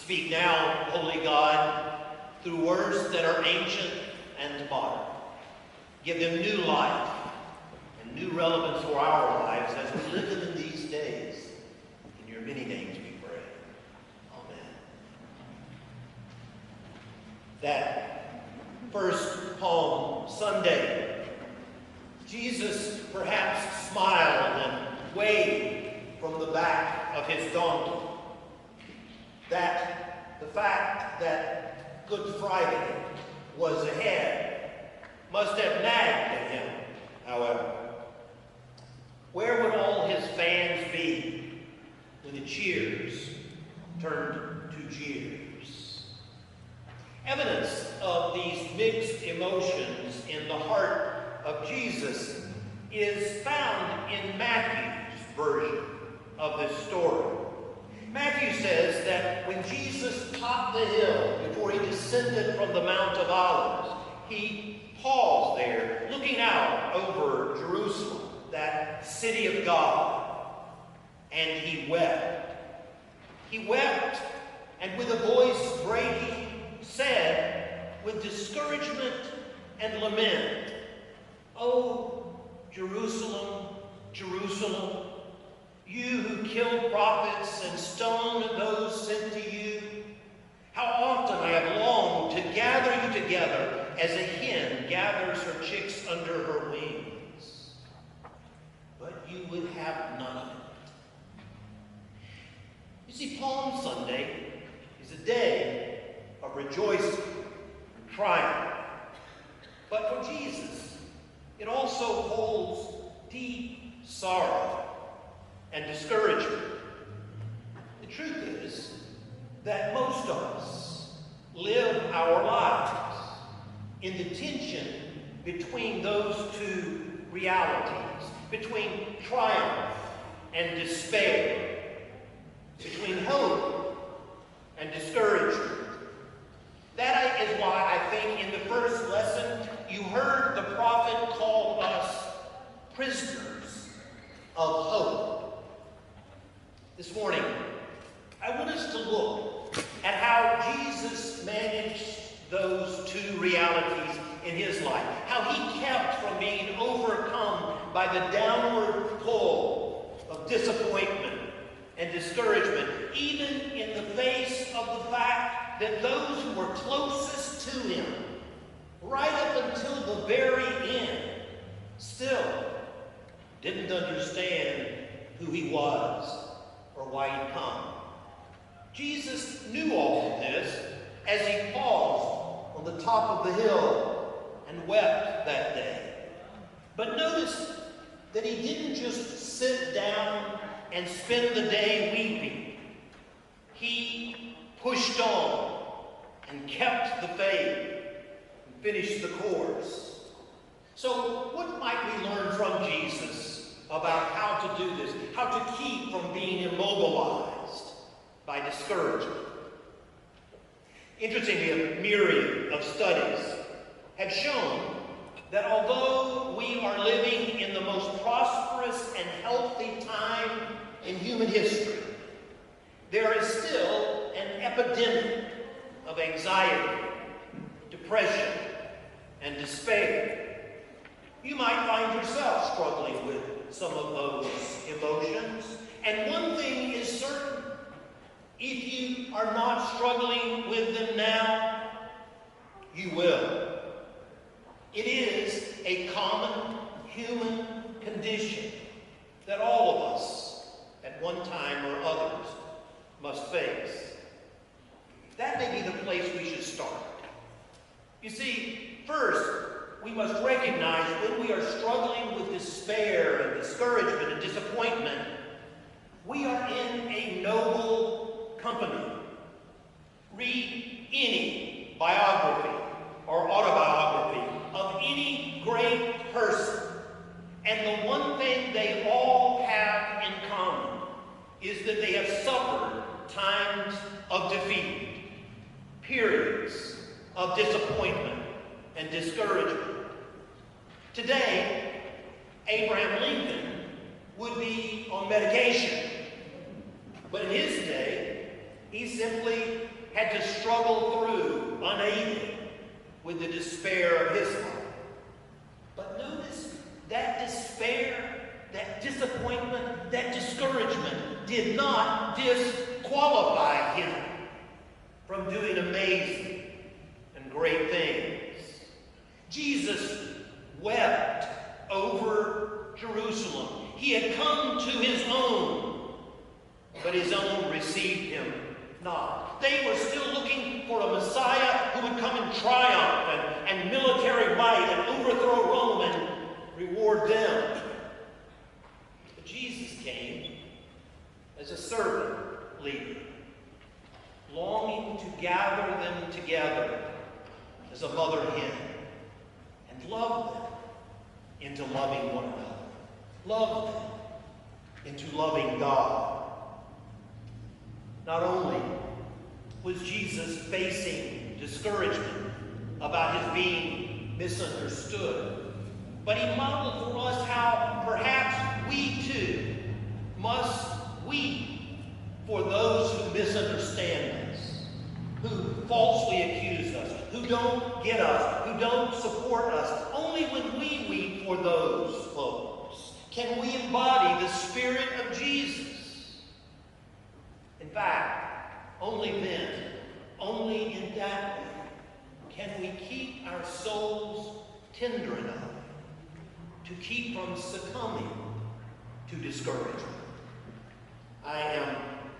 Speak now, Holy God, through words that are ancient and modern. Give them new life and new relevance for our lives as we live them in these days. In your many names we pray. Amen. That first Palm Sunday, Jesus perhaps smiled and waved from the back of his donkey. That the fact that Good Friday was ahead must have nagged at him, however. Where would all his fans be when the cheers turned to jeers? Evidence of these mixed emotions in the heart of Jesus is found in Matthew's version of this story. Matthew says that when Jesus topped the hill before he descended from the Mount of Olives, he paused there, looking out over Jerusalem, that city of God, and he wept. He wept, and with a voice breaking, said, with discouragement and lament, "Oh, Jerusalem, Jerusalem, you who kill prophets and stone those sent to you, how often I have longed to gather you together as a hen gathers her chicks under her wings. But you would have none of it." You see, Palm Sunday is a day of rejoicing and triumph. But for Jesus, it also holds deep sorrow and discouragement. The truth is that most of us live our lives in the tension between those two realities, between triumph and despair, between hope and discouragement. That is why I think in the first lesson you heard the prophet call us prisoners of hope. This morning, I want us to look at how Jesus managed those two realities in his life, how he kept from being overcome by the downward pull of disappointment and discouragement, even in the face of the fact that those who were closest to him, right up until the very end, still didn't understand who he was or why he'd come. Jesus knew all of this as he paused on the top of the hill and wept that day. But notice that he didn't just sit down and spend the day weeping. He pushed on and kept the faith and finished the course. So what might we learn from Jesus about how to do this, how to keep from being immobilized by discouragement? Interestingly, a myriad of studies have shown that although we are living in the most prosperous and healthy time in human history, there is still an epidemic of anxiety, depression, and despair. You might find yourself struggling with some of those emotions. And one thing is certain: if you are not struggling with them now, you will. It is a common human condition that all of us, at one time or others, must face. That may be the place we should start. You see, first, we must recognize when we are struggling with despair and discouragement and disappointment, we are in a noble company. Read any biography or autobiography of any great person, and the one thing they all have in common is that they have suffered times of defeat, periods of disappointment and discouragement. Today, Abraham Lincoln would be on medication, but in his day, he simply had to struggle through unaided with the despair of his life. But notice that despair, that disappointment, that discouragement did not disqualify him from doing amazing and great things. Jesus wept over Jerusalem. He had come to his own, but his own received him not. They were still looking for a Messiah who would come in triumph and military might and overthrow Rome and reward them. But Jesus came as a servant leader, longing to gather them together as a mother hen and love them into loving one another. Love them into loving God. Not only was Jesus facing discouragement about his being misunderstood, but he modeled for us how perhaps we too must weep for those who misunderstand us, who falsely accuse us, who don't get us, who don't support us. Only when we weep for those folks can we embody the Spirit of Jesus. In fact, only then, only in that way, can we keep our souls tender enough to keep from succumbing to discouragement. I am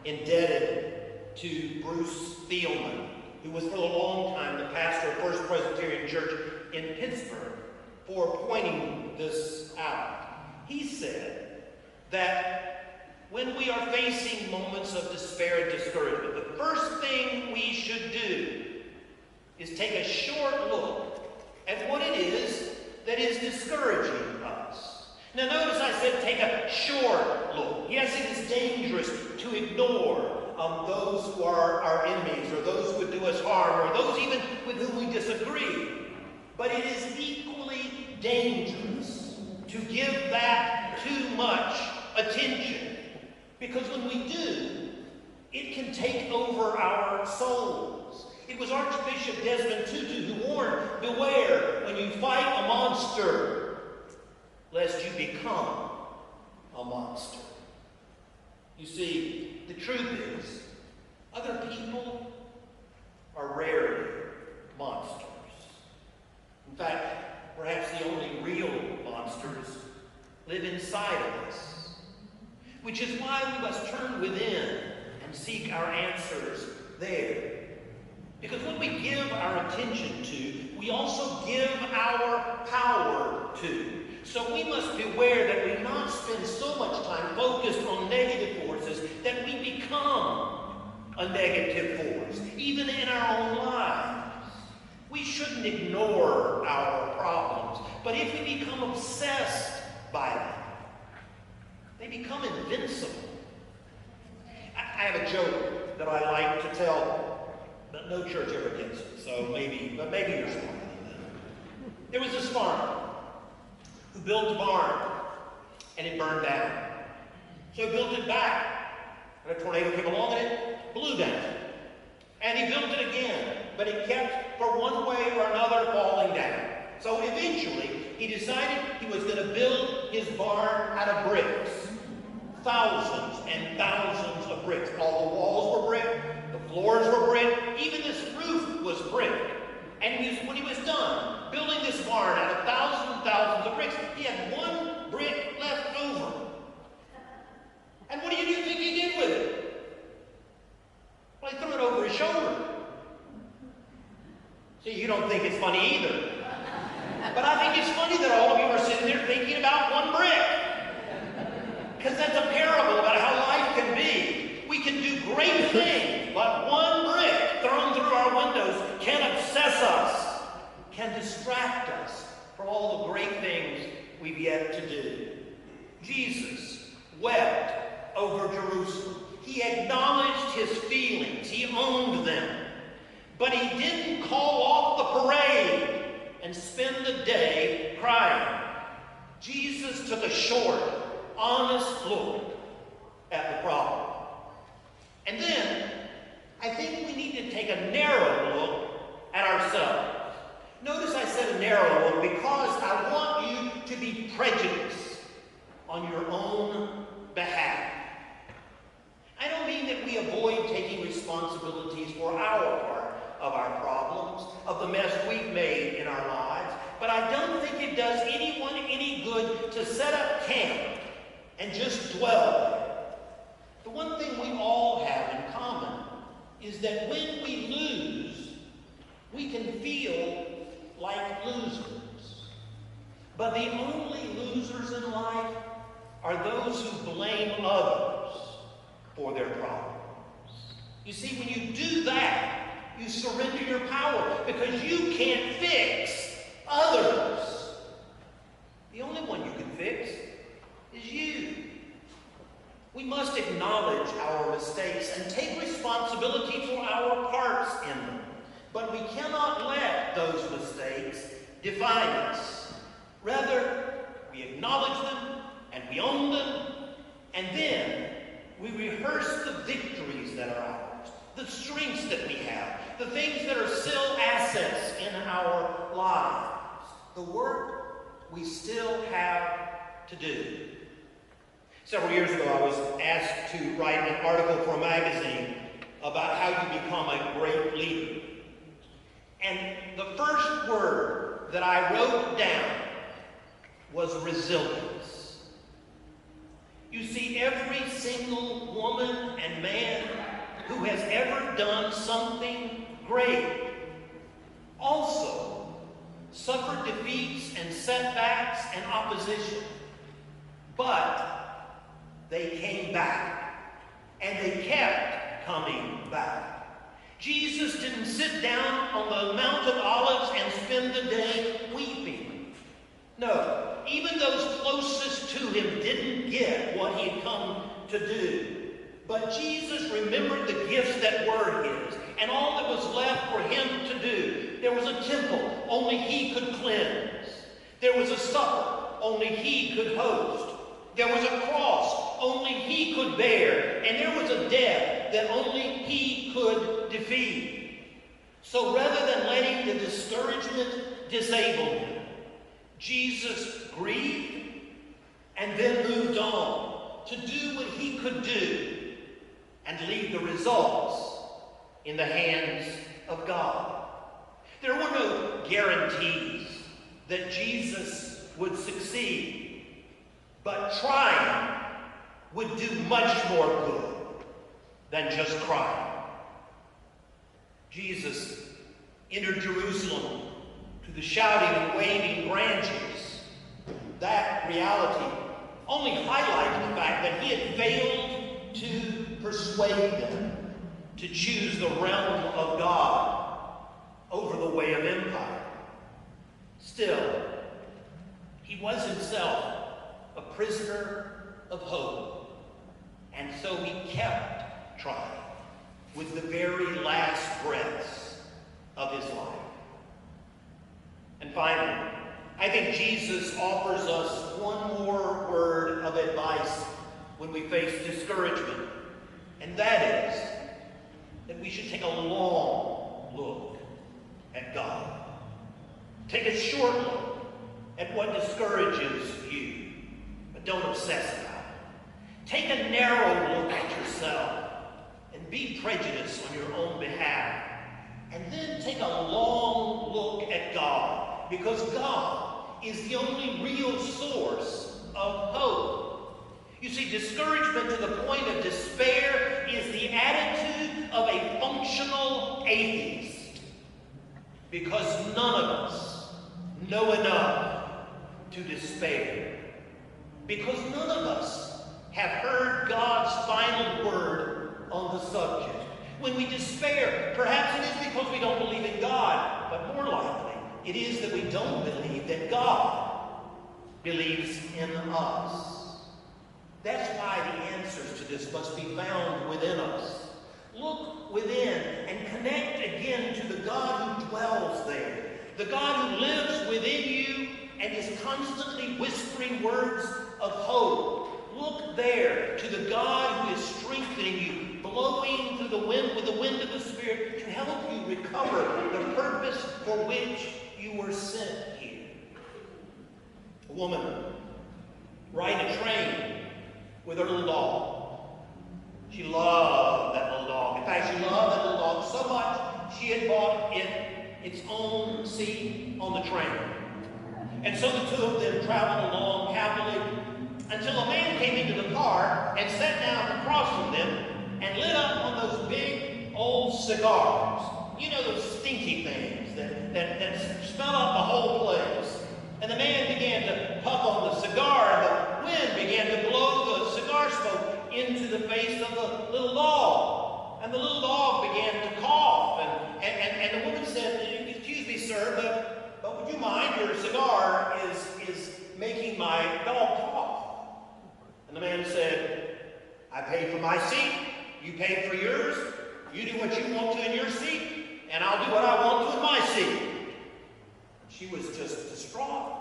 indebted to Bruce Thielemann, who was for a long time the pastor of First Presbyterian Church in Pittsburgh, for pointing this out. He said that when we are facing moments of despair and discouragement, the first thing we should do is take a short look at what it is that is discouraging us. Now notice I said take a short look. Yes, it is dangerous to ignore those who are our enemies, or those who would do us harm, or those even with whom we disagree. But it is equally dangerous to give that too much attention. Because when we do, it can take over our souls. It was Archbishop Desmond Tutu who warned, beware when you fight a monster, lest you become a monster. You see, the truth is, other people are rarely monsters. In fact, perhaps the only real monsters live inside of us. Which is why we must turn within and seek our answers there. Because what we give our attention to, we also give our power to. So we must beware that we not spend so much time focused on negative forces that we become a negative force, even in our own lives. We shouldn't ignore our problems, but if we become obsessed by them, they become invincible. I have a joke that I like to tell, but no church ever gets it, so maybe you're smarter than that. There was this farmer who built a barn, and it burned down. So he built it back, and a tornado came along and it blew down. And he built it again, but it kept, for one way or another, falling down. So eventually, he decided he was going to build his barn out of bricks. Thousands and thousands of bricks. All the walls were brick, the floors were brick, even this roof was brick. And when he was done building this barn out of thousands and thousands of bricks, he had one brick left over. And what do you think he did with it? Well, he threw it over his shoulder. See, you don't think it's funny either. But I think it's funny that all of you are sitting there thinking about one brick. Because that's a parable about how life can be. We can do great things, but one brick thrown through our windows can obsess us, can distract us from all the great things we've yet to do. Jesus wept over Jerusalem. He acknowledged his feelings. He owned them. But he didn't call off the parade and spend the day crying. Jesus took a short, honest look at the problem. And then I think we need to take a narrow look at ourselves. Notice I said a narrow look because I want you to be prejudiced on your own behalf. I don't mean that we avoid taking responsibilities for our part of our problems, of the mess we've made in our lives, but I don't think it does anyone any good to set up camp and just dwell there. The one thing we all have in common is that when we lose, we can feel like losers. But the only losers in life are those who blame others for their problems. You see, when you do that, you surrender your power because you can't fix others. The only one you can fix is you. We must acknowledge our mistakes and take responsibility for our parts in them. But we cannot let those mistakes define us. Rather, we acknowledge them and we own them, and then we rehearse the victories that are ours, the strengths that we have, the things that are still assets in our lives, the work we still have to do. Several years ago, I was asked to write an article for a magazine about how you become a great leader. And the first word that I wrote down was resilience. You see, every single woman and man who has ever done something great also suffered defeats and setbacks and opposition. But they came back, and they kept coming back. Jesus didn't sit down on the Mount of Olives and spend the day weeping. No, even those closest to him didn't get what he had come to do. But Jesus remembered the gifts that were his, and all that was left for him to do. There was a temple only he could cleanse. There was a supper only he could host. There was a cross only he could bear, and there was a death that only he could defeat. So rather than letting the discouragement disable him, Jesus grieved and then moved on to do what he could do and leave the results in the hands of God. There were no guarantees that Jesus would succeed, but trying would do much more good than just crying. Jesus entered Jerusalem to the shouting and waving branches. That reality only highlighted the fact that he had failed to persuade them to choose the realm of God over the way of empire. Still, he was himself a prisoner of hope. And so he kept trying with the very last breaths of his life. And finally, I think Jesus offers us one more word of advice when we face discouragement. And that is that we should take a long look at God. Take a short look at what discourages you, but don't obsess about it. Take a narrow look at yourself and be prejudiced on your own behalf. And then take a long look at God, because God is the only real source of hope. You see, discouragement to the point of despair is the attitude of a functional atheist, because none of us know enough to despair, because none of us have heard God's final word on the subject. When we despair, perhaps it is because we don't believe in God, but more likely, it is that we don't believe that God believes in us. That's why the answers to this must be found within us. Look within and connect again to the God who dwells there, the God who lives within you and is constantly whispering words of hope. Look there to the God who is strengthening you blowing through the wind with the wind of the Spirit to help you recover the purpose for which you were sent here. A woman riding a train with her little dog. She loved that little dog. In fact, she loved that little dog so much she had bought it its own seat on the train. And so the two of them traveled along happily until a man came into the car and sat down across from them and lit up on those big old cigars. You know, those stinky things that smell up the whole place. And the man began to puff on the cigar, and the wind began to blow the cigar smoke into the face of the little dog. And the little dog began to cough. And the woman said, "Excuse me, sir, but would you mind? Your cigar is making my dog cough." And the man said, "I paid for my seat. You paid for yours. You do what you want to in your seat, and I'll do what I want to in my seat." She was just distraught.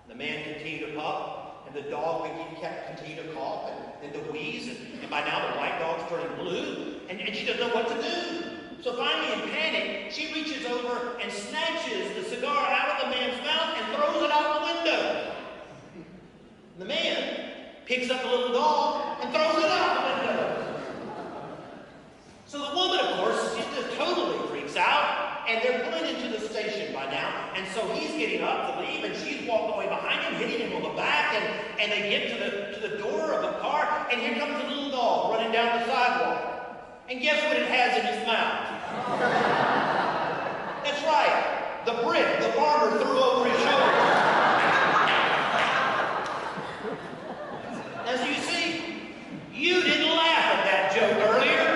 The man continued to puff, and the dog continued to cough and to wheeze, and by now the white dog's turning blue, and she doesn't know what to do. So finally, in panic, she reaches over and snatches the cigar out of the man's mouth and throws it out the window. The man picks up the little dog and throws it out the window. So the woman, of course, just totally freaks out. And they're pulling into the station by now. And so he's getting up to leave, and she's going behind him, hitting him on the back. And they get to the door of the car, and here comes a little dog running down the sidewalk. And guess what it has in its mouth? That's right, the brick the farmer threw over his shoulder. As you see, you didn't laugh at that joke earlier.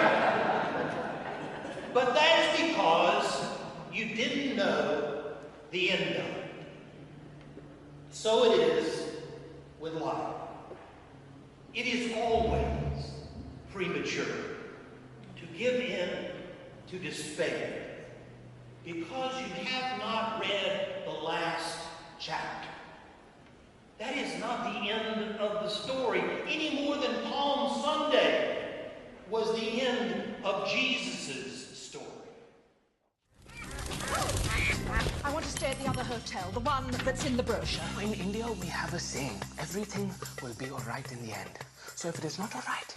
But that's because you didn't know the end of it. So it is with life. It is always premature to give in to despair because you have not read the last chapter. That is not the end of the story, any more than Palm Sunday was the end of Jesus' story. I want to stay at the other hotel, the one that's in the brochure. In India, we have a saying, everything will be all right in the end. So if it is not all right,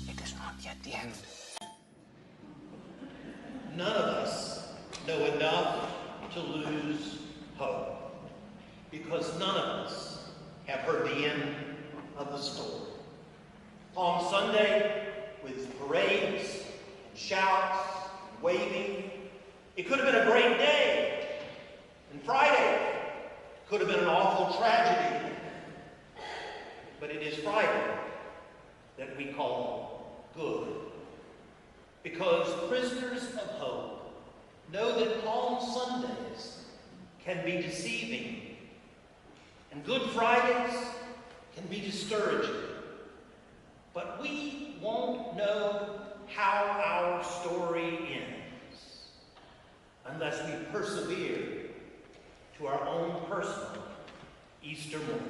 it is not yet the end. None of us know enough to lose hope, because none of us have heard the end of the story. Palm Sunday, with parades, and shouts, and waving, it could have been a great day. And Friday could have been an awful tragedy. But it is Friday that we call good. Because prisoners of hope know that Palm Sundays can be deceiving. And Good Fridays can be discouraging. But we won't know how our story ends unless we persevere to our own personal Easter morning.